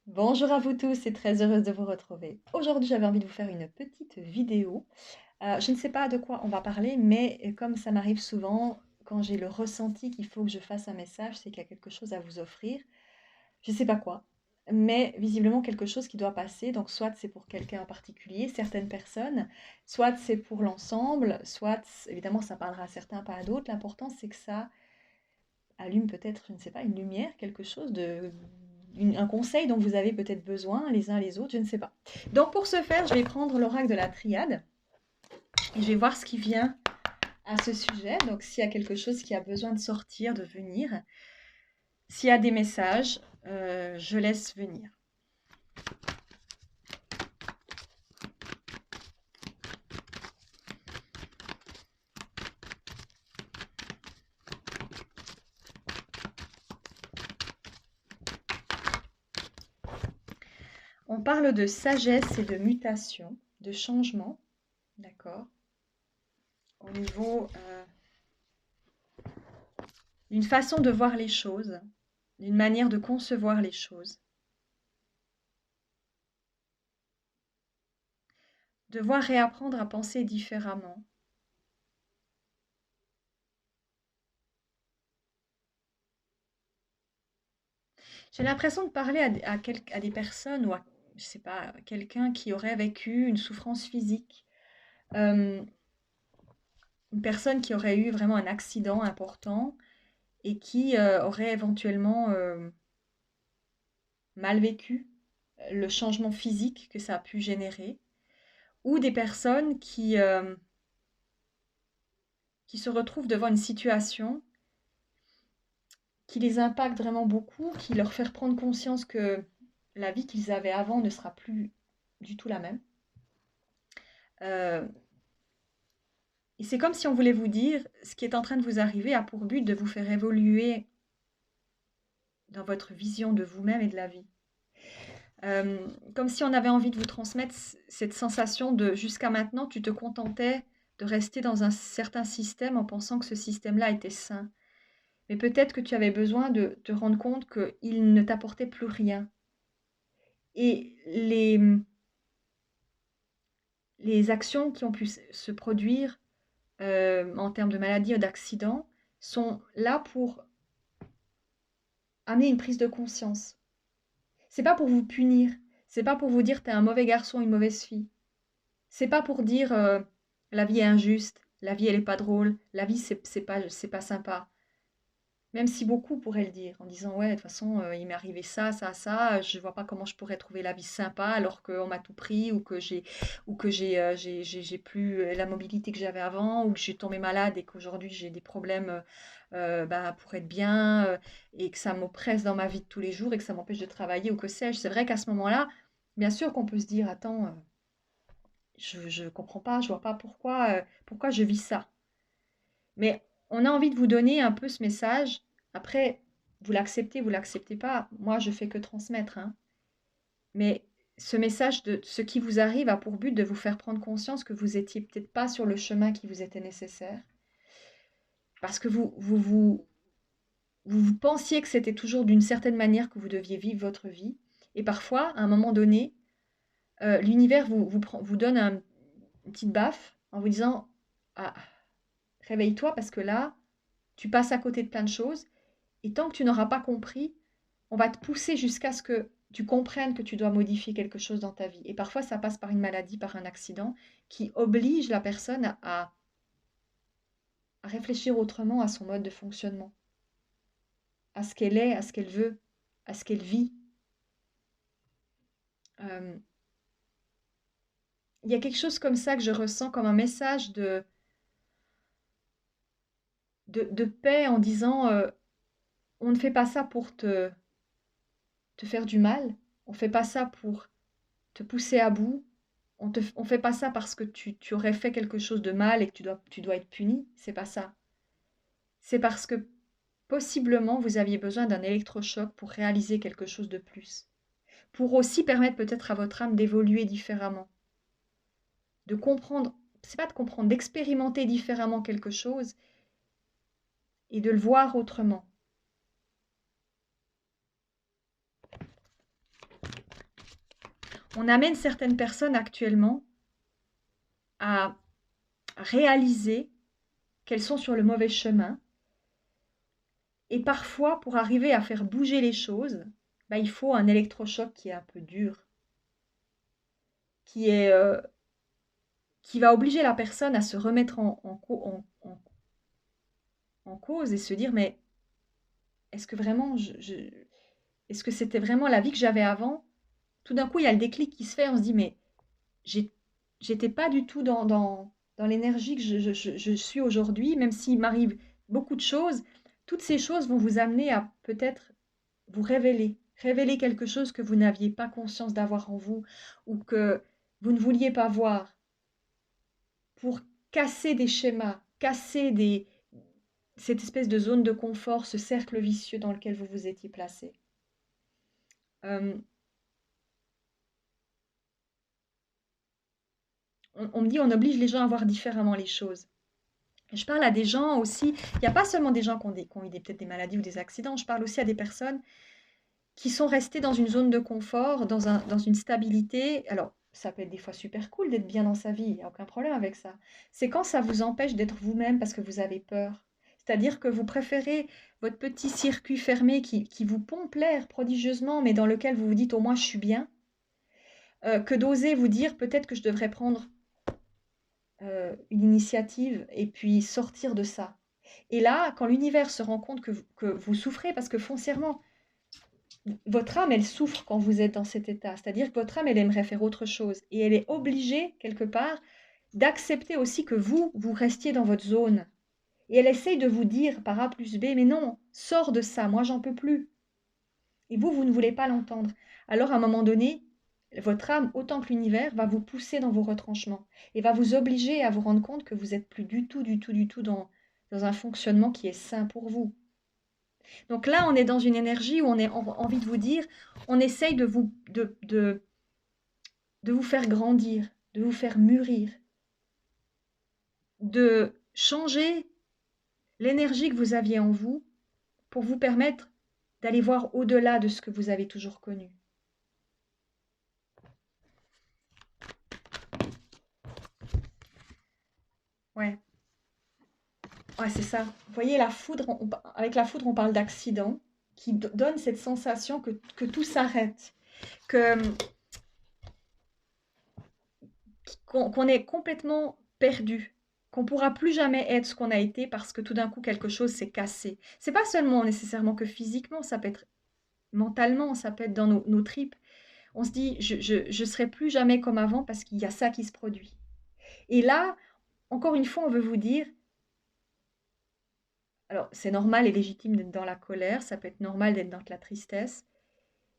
Bonjour à vous tous et très heureuse de vous retrouver. Aujourd'hui, j'avais envie de vous faire une petite vidéo. Je ne sais pas de quoi on va parler, mais comme ça m'arrive souvent, quand j'ai le ressenti qu'il faut que je fasse un message, c'est qu'il y a quelque chose à vous offrir. Je ne sais pas quoi, mais visiblement quelque chose qui doit passer. Donc, soit c'est pour quelqu'un en particulier, certaines personnes, soit c'est pour l'ensemble, soit évidemment ça parlera à certains, pas à d'autres. L'important, c'est que ça allume peut-être, je ne sais pas, une lumière, quelque chose un conseil dont vous avez peut-être besoin les uns les autres, je ne sais pas. Donc pour ce faire, je vais prendre l'oracle de la triade et je vais voir ce qui vient à ce sujet. Donc s'il y a quelque chose qui a besoin de sortir, de venir, s'il y a des messages, je laisse venir. On parle de sagesse et de mutation, de changement, d'accord, au niveau d'une façon de voir les choses, d'une manière de concevoir les choses. Devoir réapprendre à penser différemment. J'ai l'impression de parler à des personnes ou à, je sais pas, quelqu'un qui aurait vécu une souffrance physique, euh, une personne qui aurait eu vraiment un accident important et qui aurait éventuellement mal vécu le changement physique que ça a pu générer, ou des personnes qui se retrouvent devant une situation qui les impacte vraiment beaucoup, qui leur fait prendre conscience que la vie qu'ils avaient avant ne sera plus du tout la même. Euh, et c'est comme si on voulait vous dire, ce qui est en train de vous arriver a pour but de vous faire évoluer dans votre vision de vous-même et de la vie. Euh, Comme si on avait envie de vous transmettre cette sensation de jusqu'à maintenant, tu te contentais de rester dans un certain système en pensant que ce système-là était sain. Mais peut-être que tu avais besoin de te rendre compte qu'il ne t'apportait plus rien. Et les actions qui ont pu se produire en termes de maladie ou d'accident sont là pour amener une prise de conscience. C'est pas pour vous punir, c'est pas pour vous dire t'es un mauvais garçon, une mauvaise fille. C'est pas pour dire la vie est injuste, la vie elle est pas drôle, la vie c'est pas sympa. Même si beaucoup pourraient le dire en disant ouais de toute façon il m'est arrivé ça ça ça, je vois pas comment je pourrais trouver la vie sympa alors qu'on m'a tout pris ou que j'ai plus la mobilité que j'avais avant ou que j'ai tombé malade et qu'aujourd'hui j'ai des problèmes bah, pour être bien et que ça m'oppresse dans ma vie de tous les jours et que ça m'empêche de travailler ou que sais-je. C'est vrai qu'à ce moment-là, bien sûr qu'on peut se dire attends je comprends pas, je vois pas pourquoi je vis ça. Mais on a envie de vous donner un peu ce message. Après, vous l'acceptez pas. Moi, je fais que transmettre, hein. Mais ce message de ce qui vous arrive a pour but de vous faire prendre conscience que vous étiez peut-être pas sur le chemin qui vous était nécessaire. Parce que vous pensiez que c'était toujours d'une certaine manière que vous deviez vivre votre vie. Et parfois, à un moment donné, l'univers vous donne une petite baffe en vous disant ah, réveille-toi parce que là, tu passes à côté de plein de choses. Et tant que tu n'auras pas compris, on va te pousser jusqu'à ce que tu comprennes que tu dois modifier quelque chose dans ta vie. Et parfois, ça passe par une maladie, par un accident, qui oblige la personne à réfléchir autrement à son mode de fonctionnement, à ce qu'elle est, à ce qu'elle veut, à ce qu'elle vit. Euh, Il y a quelque chose comme ça que je ressens comme un message de paix en disant on ne fait pas ça pour te faire du mal, on ne fait pas ça pour te pousser à bout. On fait pas ça parce que tu aurais fait quelque chose de mal et que tu dois être puni. C'est pas ça. C'est parce que possiblement vous aviez besoin d'un électrochoc pour réaliser quelque chose de plus. Pour aussi permettre peut-être à votre âme d'évoluer différemment. De comprendre, c'est pas de comprendre, d'expérimenter différemment quelque chose et de le voir autrement. on amène certaines personnes actuellement à réaliser qu'elles sont sur le mauvais chemin. Et parfois, pour arriver à faire bouger les choses, bah, il faut un électrochoc qui est un peu dur, qui est, qui va obliger la personne à se remettre en cause et se dire, mais est-ce que vraiment, est-ce que c'était vraiment la vie que j'avais avant? Tout d'un coup, il y a le déclic qui se fait, on se dit, mais j'ai- j'étais pas du tout dans l'énergie que je suis aujourd'hui, même s'il m'arrive beaucoup de choses. Toutes ces choses vont vous amener à peut-être vous révéler quelque chose que vous n'aviez pas conscience d'avoir en vous ou que vous ne vouliez pas voir pour casser des schémas, cette espèce de zone de confort, ce cercle vicieux dans lequel vous vous étiez placé. Euh, on me dit on oblige les gens à voir différemment les choses. Je parle à des gens aussi, il n'y a pas seulement des gens qui ont eu peut-être des maladies ou des accidents, je parle aussi à des personnes qui sont restées dans une zone de confort, dans une stabilité. Alors, ça peut être des fois super cool d'être bien dans sa vie, il n'y a aucun problème avec ça. C'est quand ça vous empêche d'être vous-même parce que vous avez peur. C'est-à-dire que vous préférez votre petit circuit fermé qui vous pompe l'air prodigieusement, mais dans lequel vous vous dites au moins je suis bien, que d'oser vous dire peut-être que je devrais prendre une initiative et puis sortir de ça. Et là, quand l'univers se rend compte que vous souffrez, parce que foncièrement, votre âme, elle souffre quand vous êtes dans cet état. C'est-à-dire que votre âme, elle aimerait faire autre chose. Et elle est obligée, quelque part, d'accepter aussi que vous restiez dans votre zone. Et elle essaye de vous dire par A plus B, mais non, sors de ça, moi j'en peux plus. Et vous ne voulez pas l'entendre. Alors à un moment donné, votre âme, autant que l'univers, va vous pousser dans vos retranchements et va vous obliger à vous rendre compte que vous n'êtes plus du tout dans un fonctionnement qui est sain pour vous. Donc là, on est dans une énergie où on a envie de vous dire, on essaye de vous faire grandir, de vous faire mûrir, de changer l'énergie que vous aviez en vous pour vous permettre d'aller voir au-delà de ce que vous avez toujours connu. Ouais. Ouais, c'est ça. Vous voyez, la foudre, avec la foudre, on parle d'accident qui donne cette sensation que tout s'arrête, que, qu'on est complètement perdu, qu'on ne pourra plus jamais être ce qu'on a été parce que tout d'un coup, quelque chose s'est cassé. C'est pas seulement nécessairement que physiquement, ça peut être mentalement, ça peut être dans nos tripes. On se dit, je serai plus jamais comme avant parce qu'il y a ça qui se produit. Et là, encore une fois, on veut vous dire, alors c'est normal et légitime d'être dans la colère, ça peut être normal d'être dans la tristesse,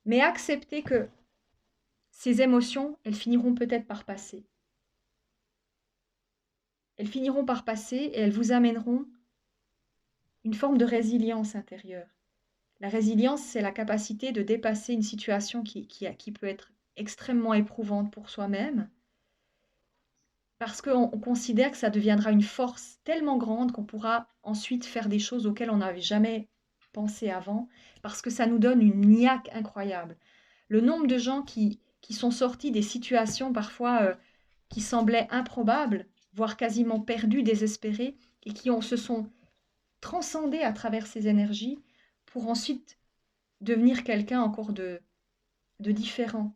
mais acceptez que ces émotions, elles finiront peut-être par passer. Elles finiront par passer et elles vous amèneront une forme de résilience intérieure. La résilience, c'est la capacité de dépasser une situation qui peut être extrêmement éprouvante pour soi-même, parce qu'on considère que ça deviendra une force tellement grande qu'on pourra ensuite faire des choses auxquelles on n'avait jamais pensé avant, parce que ça nous donne une niaque incroyable. Le nombre de gens qui sont sortis des situations parfois qui semblaient improbables, voire quasiment perdus, désespérés, et se sont transcendés à travers ces énergies pour ensuite devenir quelqu'un encore de différent,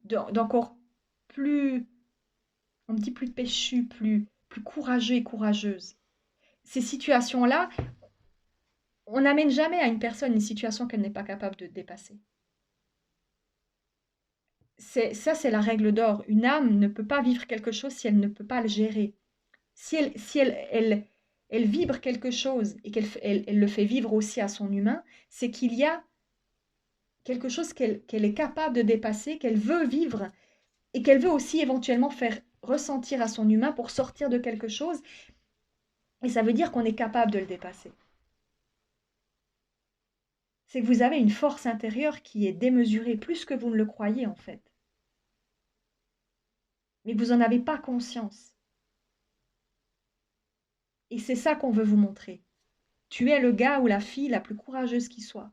d'encore plus, on me dit plus péchu, plus courageux et courageuse. Ces situations-là, on n'amène jamais à une personne une situation qu'elle n'est pas capable de dépasser. C'est la règle d'or. Une âme ne peut pas vivre quelque chose si elle ne peut pas le gérer. Si elle vibre quelque chose et qu'elle le fait vivre aussi à son humain, c'est qu'il y a quelque chose qu'elle est capable de dépasser, qu'elle veut vivre et qu'elle veut aussi éventuellement faire ressentir à son humain pour sortir de quelque chose. Et ça veut dire qu'on est capable de le dépasser. C'est que vous avez une force intérieure qui est démesurée, plus que vous ne le croyez en fait. Mais vous n'en avez pas conscience. Et c'est ça qu'on veut vous montrer. Tu es le gars ou la fille la plus courageuse qui soit.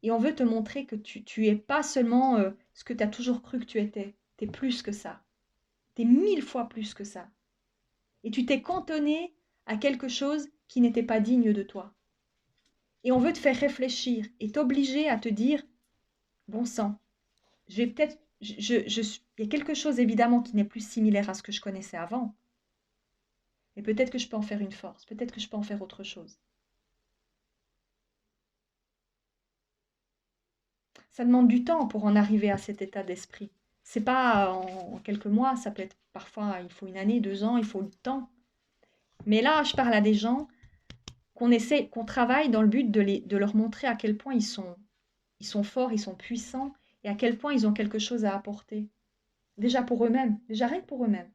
Et on veut te montrer que tu es pas seulement ce que tu as toujours cru que tu étais. Tu es plus que ça. Tu es 1000 fois plus que ça. Et tu t'es cantonné à quelque chose qui n'était pas digne de toi. Et on veut te faire réfléchir et t'obliger à te dire, bon sang, je vais peut-être, il y a quelque chose évidemment qui n'est plus similaire à ce que je connaissais avant. Mais peut-être que je peux en faire une force, peut-être que je peux en faire autre chose. Ça demande du temps pour en arriver à cet état d'esprit. C'est pas en quelques mois, ça peut être parfois, il faut une année, 2 ans, il faut le temps. Mais là, je parle à des gens qu'on essaie, qu'on travaille dans le but de leur montrer à quel point ils sont forts, ils sont puissants et à quel point ils ont quelque chose à apporter. Déjà pour eux-mêmes, déjà rien que pour eux-mêmes.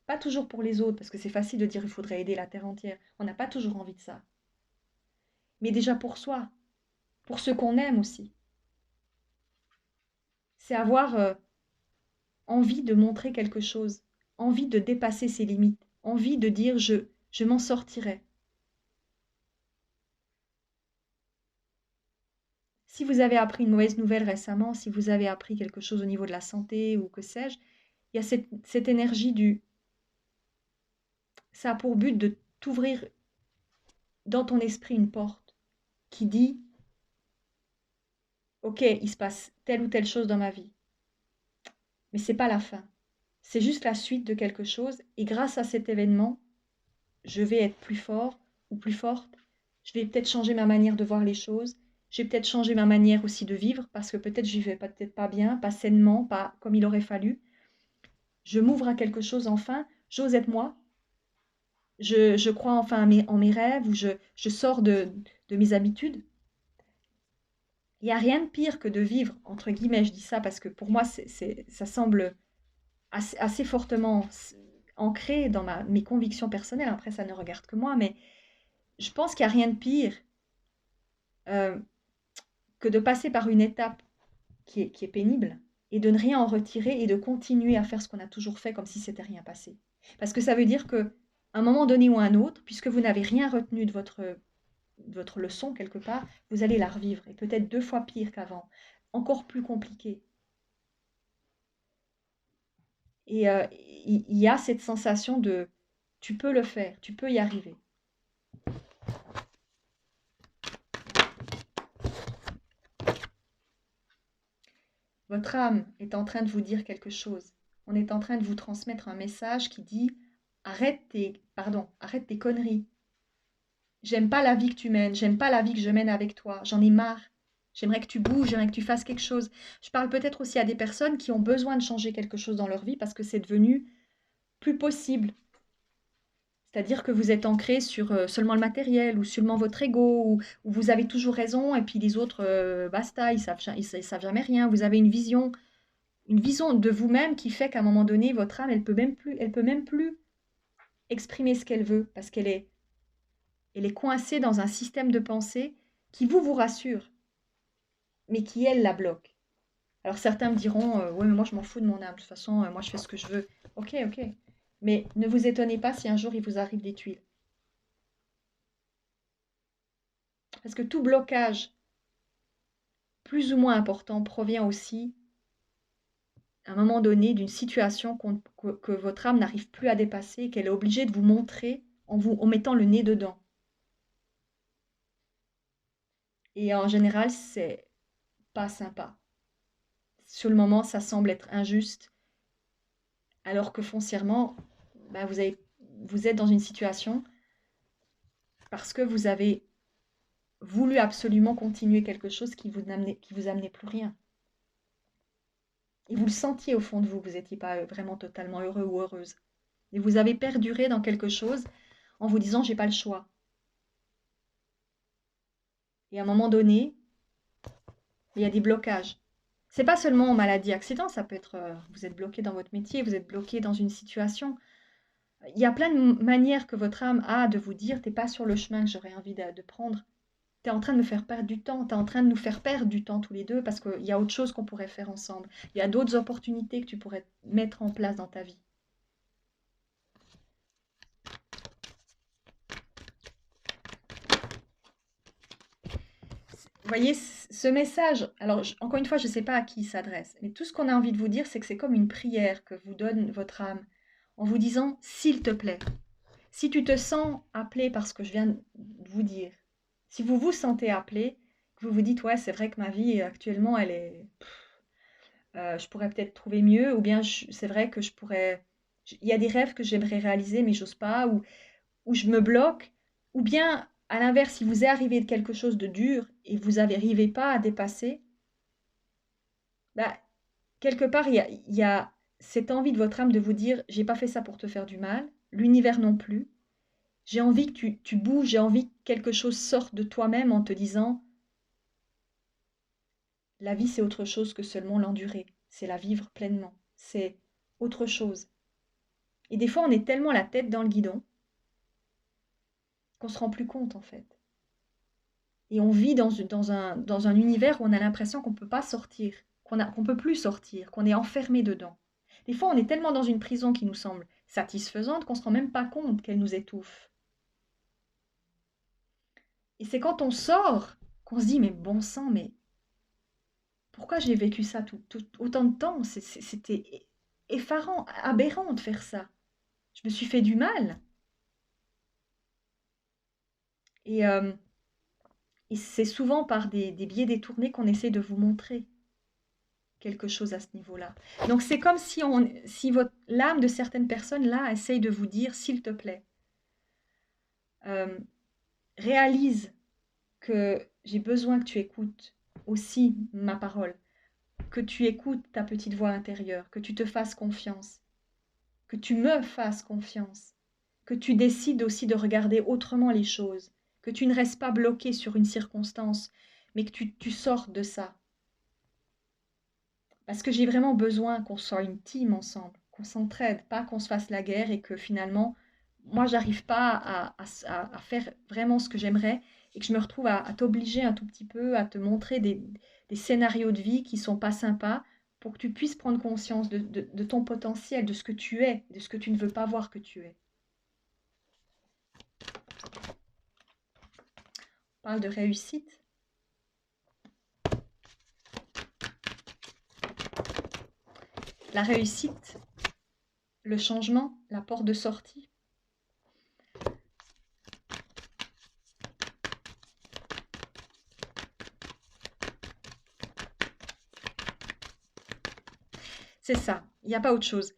Pas toujours pour les autres, parce que c'est facile de dire il faudrait aider la terre entière. On n'a pas toujours envie de ça. Mais déjà pour soi, pour ceux qu'on aime aussi. C'est avoir envie de montrer quelque chose, envie de dépasser ses limites, envie de dire je m'en sortirai. Si vous avez appris une mauvaise nouvelle récemment, si vous avez appris quelque chose au niveau de la santé ou que sais-je, il y a cette énergie du... Ça a pour but de t'ouvrir dans ton esprit une porte qui dit, ok, il se passe telle ou telle chose dans ma vie, mais c'est pas la fin. C'est juste la suite de quelque chose et grâce à cet événement, je vais être plus fort ou plus forte. Je vais peut-être changer ma manière de voir les choses. Je vais peut-être changer ma manière aussi de vivre parce que peut-être j'y vais peut-être pas bien, pas sainement, pas comme il aurait fallu. Je m'ouvre à quelque chose enfin. J'ose être moi. Je crois enfin en mes rêves ou je sors de mes habitudes. Il n'y a rien de pire que de vivre, entre guillemets, je dis ça parce que pour moi, ça semble assez fortement ancré dans mes convictions personnelles. Après, ça ne regarde que moi, mais je pense qu'il n'y a rien de pire euh, que de passer par une étape qui est pénible et de ne rien en retirer et de continuer à faire ce qu'on a toujours fait comme si c'était rien passé. Parce que ça veut dire que à un moment donné ou à un autre, puisque vous n'avez rien retenu de votre leçon quelque part, vous allez la revivre et peut-être 2 fois pire qu'avant, encore plus compliqué. Et il y a cette sensation de tu peux le faire, tu peux y arriver. Votre âme est en train de vous dire quelque chose. On est en train de vous transmettre un message qui dit arrête tes conneries. J'aime pas la vie que tu mènes, j'aime pas la vie que je mène avec toi, j'en ai marre. J'aimerais que tu bouges, j'aimerais que tu fasses quelque chose. Je parle peut-être aussi à des personnes qui ont besoin de changer quelque chose dans leur vie parce que c'est devenu plus possible. C'est-à-dire que vous êtes ancré sur seulement le matériel ou seulement votre ego ou vous avez toujours raison et puis les autres, basta, ils savent jamais rien. Vous avez une vision de vous-même qui fait qu'à un moment donné, votre âme, elle peut même plus exprimer ce qu'elle veut parce elle est coincée dans un système de pensée qui vous rassure, mais qui, elle, la bloque. Alors certains me diront, ouais, mais moi je m'en fous de mon âme, de toute façon, moi je fais ce que je veux. Ok, ok. Mais ne vous étonnez pas si un jour il vous arrive des tuiles. Parce que tout blocage, plus ou moins important, provient aussi, à un moment donné, d'une situation que votre âme n'arrive plus à dépasser, qu'elle est obligée de vous montrer en mettant le nez dedans. Et en général, c'est pas sympa. Sur le moment, ça semble être injuste, alors que foncièrement, bah, vous êtes dans une situation parce que vous avez voulu absolument continuer quelque chose qui vous amenait plus rien. Et vous le sentiez au fond de vous, vous n'étiez pas vraiment totalement heureux ou heureuse. Et vous avez perduré dans quelque chose en vous disant j'ai pas le choix. Et à un moment donné, il y a des blocages. C'est pas seulement maladie, accident, ça peut être vous êtes bloqué dans votre métier, vous êtes bloqué dans une situation. Il y a plein de manières que votre âme a de vous dire t'es pas sur le chemin que j'aurais envie de prendre. Tu es en train de me faire perdre du temps, tu es en train de nous faire perdre du temps tous les deux parce qu'il y a autre chose qu'on pourrait faire ensemble. Il y a d'autres opportunités que tu pourrais mettre en place dans ta vie. voyez, ce message, alors encore une fois, je ne sais pas à qui il s'adresse, mais tout ce qu'on a envie de vous dire, c'est que c'est comme une prière que vous donne votre âme, en vous disant, s'il te plaît, si tu te sens appelé par ce que je viens de vous dire, si vous vous sentez appelé, que vous vous dites, ouais, c'est vrai que ma vie actuellement, elle est, je pourrais peut-être trouver mieux, ou bien c'est vrai que je pourrais, il y a des rêves que j'aimerais réaliser, mais j'ose pas, ou je me bloque, ou bien à l'inverse, si vous est arrivé de quelque chose de dur et vous n'arrivez pas à dépasser, bah, quelque part, il y a cette envie de votre âme de vous dire, j'ai pas fait ça pour te faire du mal, l'univers non plus. J'ai envie que tu bouges, j'ai envie que quelque chose sorte de toi-même en te disant, la vie c'est autre chose que seulement l'endurer, c'est la vivre pleinement, c'est autre chose. Et des fois, on est tellement la tête dans le guidon qu'on se rend plus compte en fait. Et on vit dans un univers où on a l'impression qu'on ne peut pas sortir, qu'on ne peut plus sortir, qu'on est enfermé dedans. Des fois, on est tellement dans une prison qui nous semble satisfaisante qu'on ne se rend même pas compte qu'elle nous étouffe. Et c'est quand on sort qu'on se dit, mais bon sang, mais pourquoi j'ai vécu ça autant de temps? C'était effarant, aberrant de faire ça. Je me suis fait du mal. Et, euh, et c'est souvent par des biais détournés qu'on essaie de vous montrer quelque chose à ce niveau-là. Donc c'est comme si l'âme de certaines personnes là essaye de vous dire, s'il te plaît, euh, réalise que j'ai besoin que tu écoutes aussi ma parole, que tu écoutes ta petite voix intérieure, que tu te fasses confiance, que tu me fasses confiance, que tu décides aussi de regarder autrement les choses, que tu ne restes pas bloqué sur une circonstance, mais que tu sortes de ça. Parce que j'ai vraiment besoin qu'on soit une team ensemble, qu'on s'entraide, pas qu'on se fasse la guerre et que finalement, moi, j'arrive pas à faire vraiment ce que j'aimerais et que je me retrouve à t'obliger un tout petit peu, à te montrer des scénarios de vie qui sont pas sympas pour que tu puisses prendre conscience de ton potentiel, de ce que tu es, de ce que tu ne veux pas voir que tu es. On parle de réussite. La réussite, le changement, la porte de sortie. C'est ça, il n'y a pas autre chose.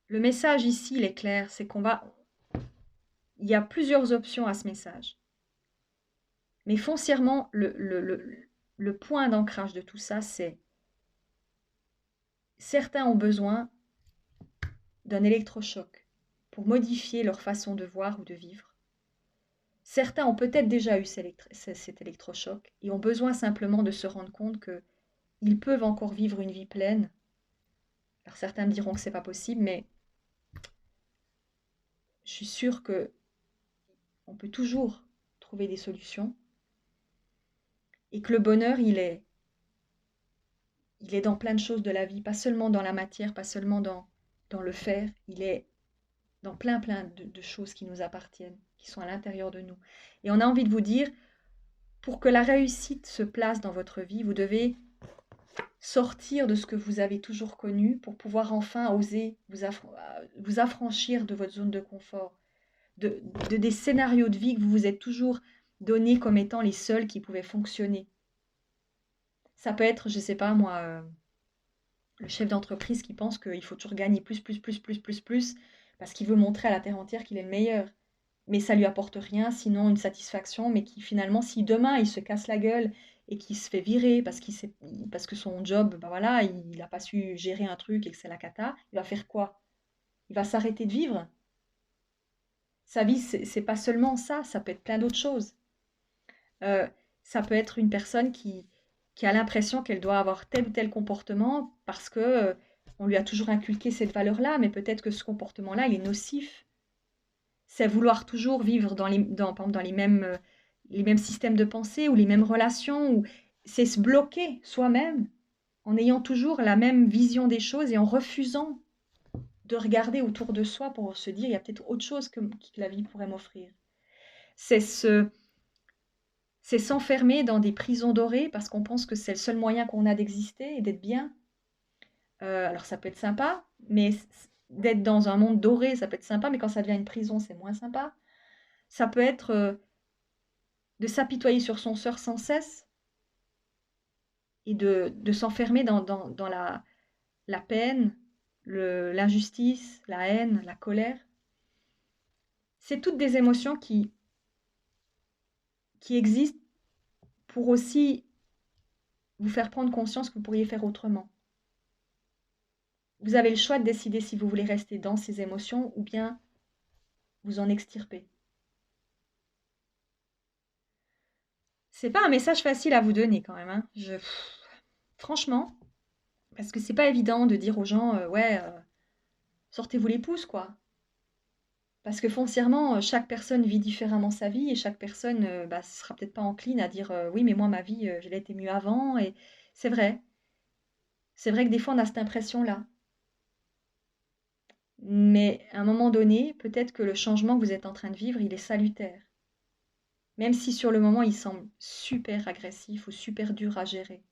Le message ici, il est clair, c'est il y a plusieurs options à ce message. Mais foncièrement, le point d'ancrage de tout ça, c'est certains ont besoin d'un électrochoc pour modifier leur façon de voir ou de vivre. Certains ont peut-être déjà eu cet électrochoc et ont besoin simplement de se rendre compte qu'ils peuvent encore vivre une vie pleine. Alors certains me diront que ce n'est pas possible, mais je suis sûre qu'on peut toujours trouver des solutions et que le bonheur, il est dans plein de choses de la vie, pas seulement dans la matière, pas seulement dans le faire, il est dans plein de choses qui nous appartiennent, qui sont à l'intérieur de nous. Et on a envie de vous dire, pour que la réussite se place dans votre vie, vous devez sortir de ce que vous avez toujours connu pour pouvoir enfin oser vous affranchir de votre zone de confort, de des scénarios de vie que vous vous êtes toujours donnés comme étant les seuls qui pouvaient fonctionner. Ça peut être, je ne sais pas moi, le chef d'entreprise qui pense qu'il faut toujours gagner plus, parce qu'il veut montrer à la terre entière qu'il est le meilleur. Mais ça lui apporte rien, sinon une satisfaction, mais qui finalement, si demain il se casse la gueule et qu'il se fait virer parce que son job, ben voilà, il n'a pas su gérer un truc et que c'est la cata, il va faire quoi? Il va s'arrêter de vivre. Sa vie, c'est pas seulement ça, ça peut être plein d'autres choses. Euh, Ça peut être une personne qui a l'impression qu'elle doit avoir tel ou tel comportement parce que on lui a toujours inculqué cette valeur-là, mais peut-être que ce comportement-là, il est nocif. C'est vouloir toujours vivre par exemple, dans les mêmes systèmes de pensée ou les mêmes relations, ou c'est se bloquer soi-même en ayant toujours la même vision des choses et en refusant de regarder autour de soi pour se dire il y a peut-être autre chose que la vie pourrait m'offrir. C'est c'est s'enfermer dans des prisons dorées parce qu'on pense que c'est le seul moyen qu'on a d'exister et d'être bien. Alors ça peut être sympa, mais d'être dans un monde doré, ça peut être sympa, mais quand ça devient une prison, c'est moins sympa. Ça peut être de s'apitoyer sur son sort sans cesse et de s'enfermer dans la peine, l'injustice, la haine, la colère. C'est toutes des émotions qui existent pour aussi vous faire prendre conscience que vous pourriez faire autrement. Vous avez le choix de décider si vous voulez rester dans ces émotions ou bien vous en extirper. C'est pas un message facile à vous donner quand même, hein. Franchement, parce que c'est pas évident de dire aux gens, ouais, sortez-vous les pouces, quoi. Parce que foncièrement, chaque personne vit différemment sa vie et chaque personne bah, sera peut-être pas encline à dire oui, mais moi, ma vie, elle a été mieux avant. Et c'est vrai. C'est vrai que des fois, on a cette impression-là. Mais à un moment donné, peut-être que le changement que vous êtes en train de vivre, il est salutaire. Même si sur le moment, il semble super agressif ou super dur à gérer.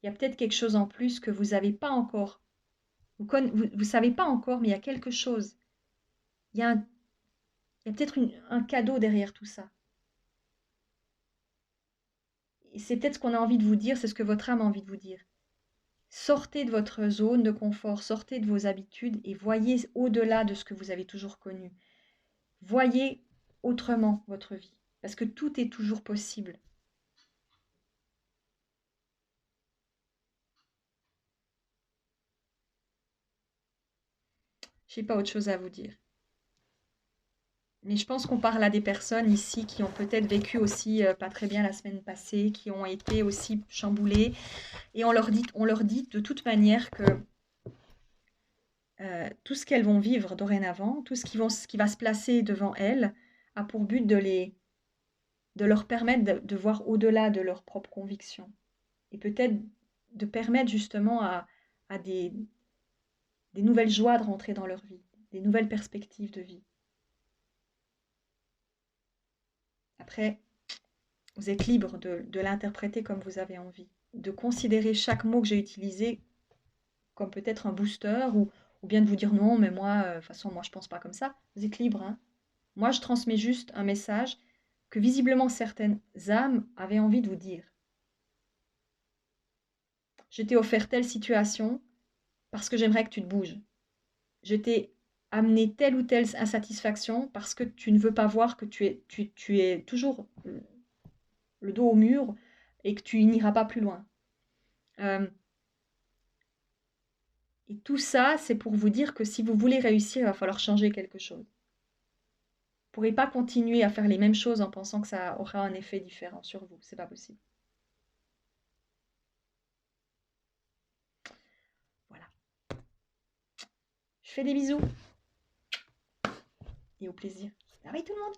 Il y a peut-être quelque chose en plus que vous n'avez pas encore. Vous savez pas encore, mais il y a quelque chose. Il y a, il y a peut-être un cadeau derrière tout ça. Et c'est peut-être ce qu'on a envie de vous dire, c'est ce que votre âme a envie de vous dire. Sortez de votre zone de confort, sortez de vos habitudes et voyez au-delà de ce que vous avez toujours connu. Voyez autrement votre vie, parce que tout est toujours possible. Je n'ai pas autre chose à vous dire. Mais je pense qu'on parle à des personnes ici qui ont peut-être vécu aussi pas très bien la semaine passée, qui ont été aussi chamboulées. Et on leur dit de toute manière que tout ce qu'elles vont vivre dorénavant, tout ce qui va se placer devant elles, a pour but de leur permettre de voir au-delà de leurs propres convictions. Et peut-être de permettre justement à des nouvelles joies de rentrer dans leur vie, des nouvelles perspectives de vie. Après, vous êtes libre de l'interpréter comme vous avez envie, de considérer chaque mot que j'ai utilisé comme peut-être un booster ou bien de vous dire non, mais moi, de toute façon, moi je pense pas comme ça. Vous êtes libre, hein. Moi, je transmets juste un message que visiblement certaines âmes avaient envie de vous dire. Je t'ai offert telle situation parce que j'aimerais que tu te bouges. Je t'ai amené telle ou telle insatisfaction parce que tu ne veux pas voir que tu es toujours le dos au mur et que tu n'iras pas plus loin. Euh, et tout ça, c'est pour vous dire que si vous voulez réussir, il va falloir changer quelque chose. Vous ne pourrez pas continuer à faire les mêmes choses en pensant que ça aura un effet différent sur vous. C'est pas possible. Voilà. Je fais des bisous et au plaisir. Bye bye tout le monde.